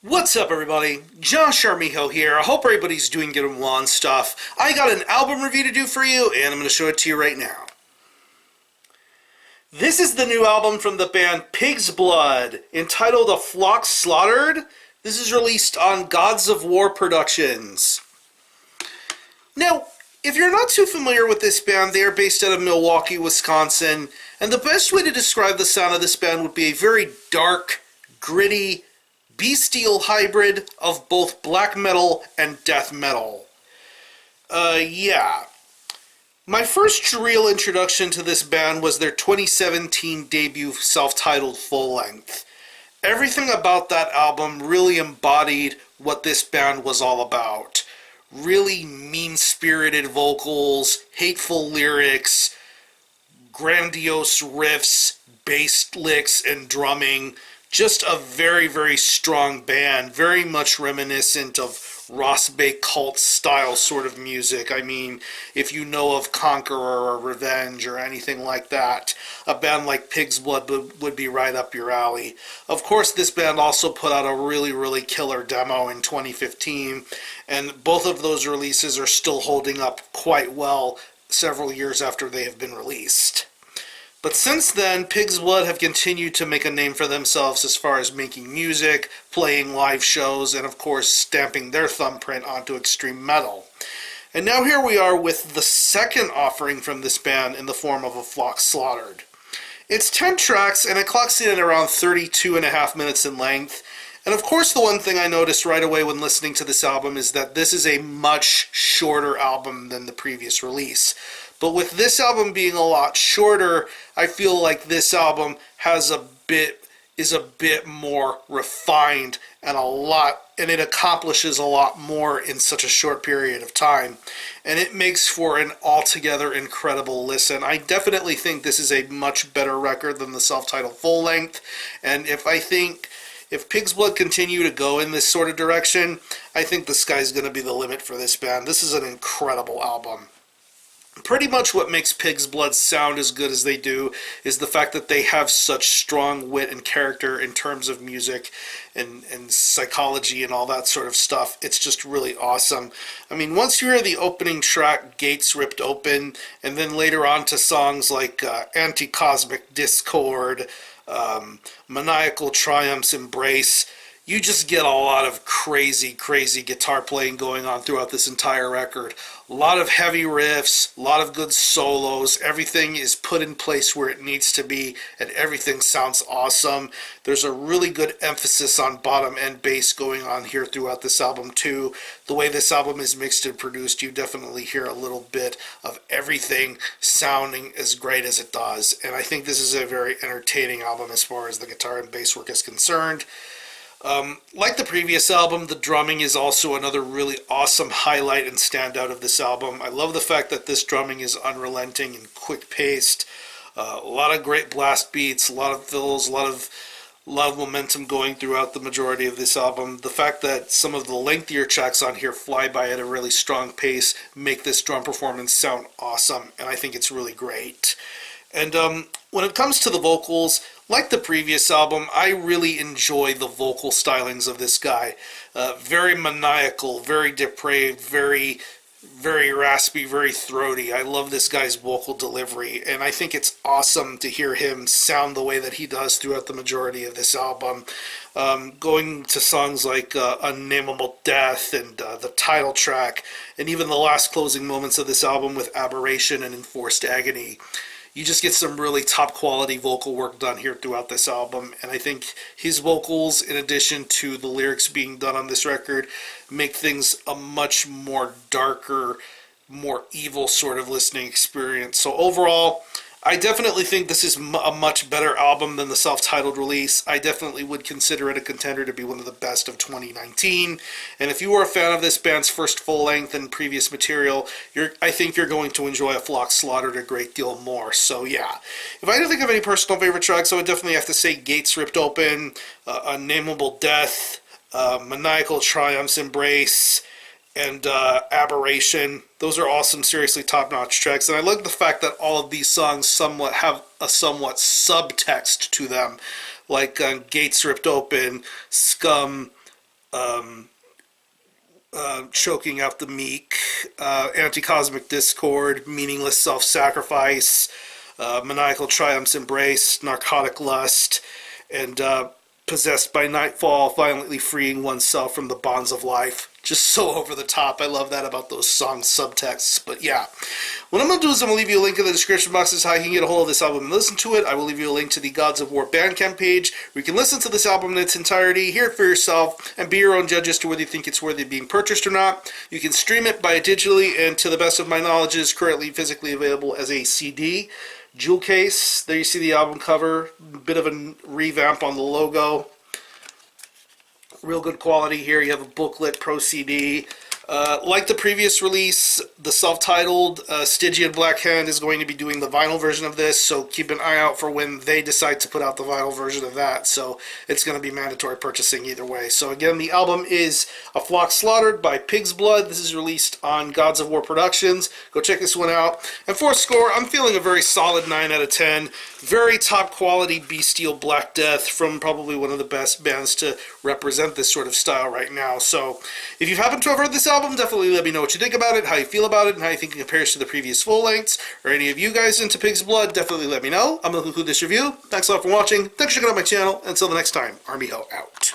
What's up, everybody? Josh Armijo here. I hope everybody's doing good and well and stuff. I got an album review to do for you, and I'm going to show it to you right now. This is the new album from the band Pig's Blood, entitled A Flock Slaughtered. This is released on Godz Ov War Productions. Now, if you're not too familiar with this band, they are based out of Milwaukee, Wisconsin, and the best way to describe the sound of this band would be a very dark, gritty, bestial hybrid of both black metal and death metal. Yeah. My first real introduction to this band was their 2017 debut self-titled full-length. Everything about that album really embodied what this band was all about. Really mean-spirited vocals, hateful lyrics, grandiose riffs, bass licks, and drumming. Just a very, very strong band, very much reminiscent of Ross Bay cult style sort of music. I mean, if you know of Conqueror or Revenge or anything like that, a band like Pig's Blood would be right up your alley. Of course, this band also put out a really, really killer demo in 2015, and both of those releases are still holding up quite well several years after they have been released. But since then, Pig's Blood have continued to make a name for themselves as far as making music, playing live shows, and of course stamping their thumbprint onto extreme metal. And now here we are with the second offering from this band in the form of A Flock Slaughtered. It's 10 tracks and it clocks in at around 32.5 minutes in length. And of course the one thing I noticed right away when listening to this album is that this is a much shorter album than the previous release. But with this album being a lot shorter, I feel like this album is a bit more refined and it accomplishes a lot more in such a short period of time. And it makes for an altogether incredible listen. I definitely think this is a much better record than the self-titled full length. And if Pig's Blood continue to go in this sort of direction, I think the sky's going to be the limit for this band. This is an incredible album. Pretty much what makes Pig's Blood sound as good as they do is the fact that they have such strong wit and character in terms of music and psychology and all that sort of stuff. It's just really awesome. I mean, once you hear the opening track, Gates Ripped Open, and then later on to songs like Anti-Cosmic Discord, Maniacal Triumph's Embrace, you just get a lot of crazy, crazy guitar playing going on throughout this entire record. A lot of heavy riffs, a lot of good solos. Everything is put in place where it needs to be, and everything sounds awesome. There's a really good emphasis on bottom end bass going on here throughout this album too. The way this album is mixed and produced, you definitely hear a little bit of everything sounding as great as it does. And I think this is a very entertaining album as far as the guitar and bass work is concerned. Like the previous album, the drumming is also another really awesome highlight and standout of this album. I love the fact that this drumming is unrelenting and quick-paced. A lot of great blast beats, a lot of fills, a lot of momentum going throughout the majority of this album. The fact that some of the lengthier tracks on here fly by at a really strong pace make this drum performance sound awesome, and I think it's really great. And when it comes to the vocals, like the previous album, I really enjoy the vocal stylings of this guy. Very maniacal, very depraved, very, very raspy, very throaty. I love this guy's vocal delivery, and I think it's awesome to hear him sound the way that he does throughout the majority of this album. Going to songs like Unnameable Death and the title track, and even the last closing moments of this album with Aberration and Enforced Agony. You just get some really top quality vocal work done here throughout this album, and I think his vocals, in addition to the lyrics being done on this record, make things a much more darker, more evil sort of listening experience. So overall, I definitely think this is a much better album than the self-titled release. I definitely would consider it a contender to be one of the best of 2019. And if you were a fan of this band's first full-length and previous material, I think you're going to enjoy A Flock Slaughtered a great deal more. So yeah, if I had to think of any personal favorite tracks, I would definitely have to say Gates Ripped Open, Unnameable Death, Maniacal Triumph's Embrace, and Aberration. Those are awesome, seriously top-notch tracks, and I like the fact that all of these songs have a somewhat subtext to them, like Gates Ripped Open, Scum, Choking Out the Meek, Anti-Cosmic Discord, Meaningless Self-Sacrifice, Maniacal Triumph's Embrace, Narcotic Lust, and Possessed by Nightfall, Violently Freeing Oneself from the Bonds of Life. Just so over the top. I love that about those song subtexts. But yeah, what I'm going to do is I'm going to leave you a link in the description box as to how you can get a hold of this album and listen to it. I will leave you a link to the Godz Ov War Bandcamp page where you can listen to this album in its entirety, hear it for yourself, and be your own judge as to whether you think it's worthy of being purchased or not. You can stream it by digitally, and to the best of my knowledge, is currently physically available as a CD. Jewel case. There you see the album cover. Bit of a revamp on the logo. Real good quality here. You have a booklet, Pro CD. Like the previous release, the self-titled Stygian Black Hand is going to be doing the vinyl version of this, so keep an eye out for when they decide to put out the vinyl version of that. So it's going to be mandatory purchasing either way. So again, the album is A Flock Slaughtered by Pig's Blood. This is released on Godz Ov War Productions. Go check this one out. And for a score, I'm feeling a very solid 9 out of 10. Very top quality bestial Black Death from probably one of the best bands to represent this sort of style right now. So if you happen to have heard this album, definitely let me know what you think about it, how you feel about it, and how you think it compares to the previous full lengths. Or any of you guys into Pig's Blood, definitely let me know. I'm going to conclude this review. Thanks a lot for watching. Thanks for checking out my channel. Until the next time, Army Ho out.